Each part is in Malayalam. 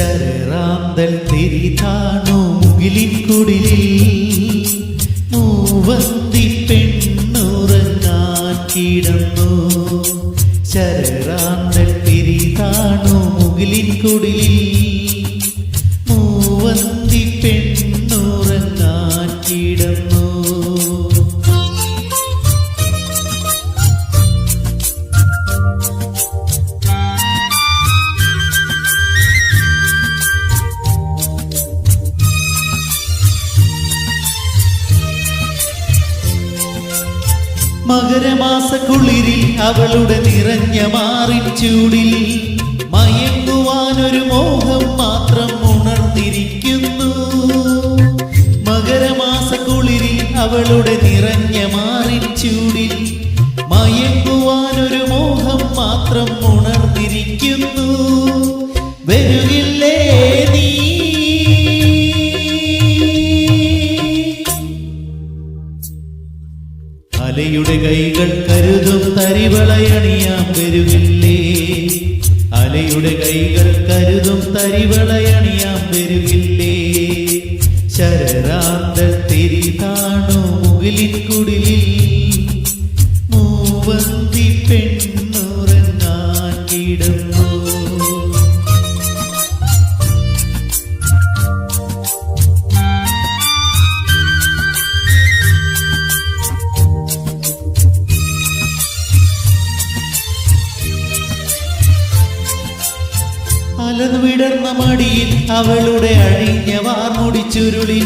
ശരറാന്തൽ തിരിതാണു മുകിലിൻ കുടിലിൽ മൂവന്തി പെണ്ണുറങ്ങാൻ കിടന്നു. ശരറാന്തൽ തിരിതാണു മുകിലിൻ കുടിലിൽ മൂവന്തി പെണ്ണുറങ്ങാൻ കിടന്നു. മകരമാസക്കുളിരിൽ അവളുടെ നിറഞ്ഞ മാറിച്ചൂടിൽ മയങ്ങുവാനൊരു മോഹം മാത്രം ഉണർന്നിരിക്കുന്നു. മകരമാസക്കുളിരിൽ അവളുടെ നിറഞ്ഞ മാറിച്ചൂടിൽ മയങ്ങുവാനൊരു മോഹം മാത്രം ഉണർന്നിരിക്കുന്നു. വരുകില്ലേ നീ അലയുടെ കൈകൾ കരുതും തരിവളയണിയാം വരുകില്ലേ. അലയുടെ കൈകൾ കരുതും തരിവളയണിയാം വരുകില്ലേ. ശരറാന്തൽ തിരിതാണു മുകിലിൻ കുടിലിൽ മൂവന്തി പെണ്ണുറങ്ങാൻ കിടന്നു. അലതു വിടർന്ന മടിയിൽ അവളുടെ അഴിഞ്ഞ വാർമുടി ചുരുളി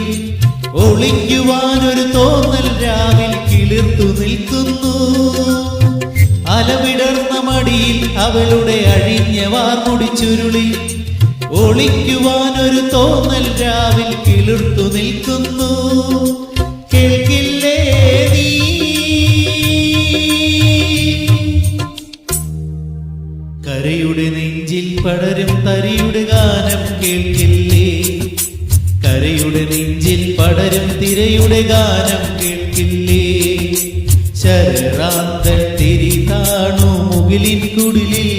ഒളിക്കുവാനൊരു തോന്നൽ രാവിൽ കിളിർത്തു നിൽക്കുന്നു. അലവിടർന്ന മടിയിൽ അവളുടെ അഴിഞ്ഞ വാർമുടി ചുരുളി ഒളിക്കുവാനൊരു തോന്നൽ രാവിൽ കിളിർത്തു നിൽക്കുന്നു. കേൾക്കില്ലേ നീ കരയുടെ നെഞ്ചിൽ പടരും തരിയുടെ ഗാനം കേൾക്കില്ലേ. കരയുടെ നെഞ്ചിൽ പടരും തിരയുടെ ഗാനം കേൾക്കില്ലേ. ശരറാന്തൽ തിരിതാണു മുകിലിൻ കുടിലിൽ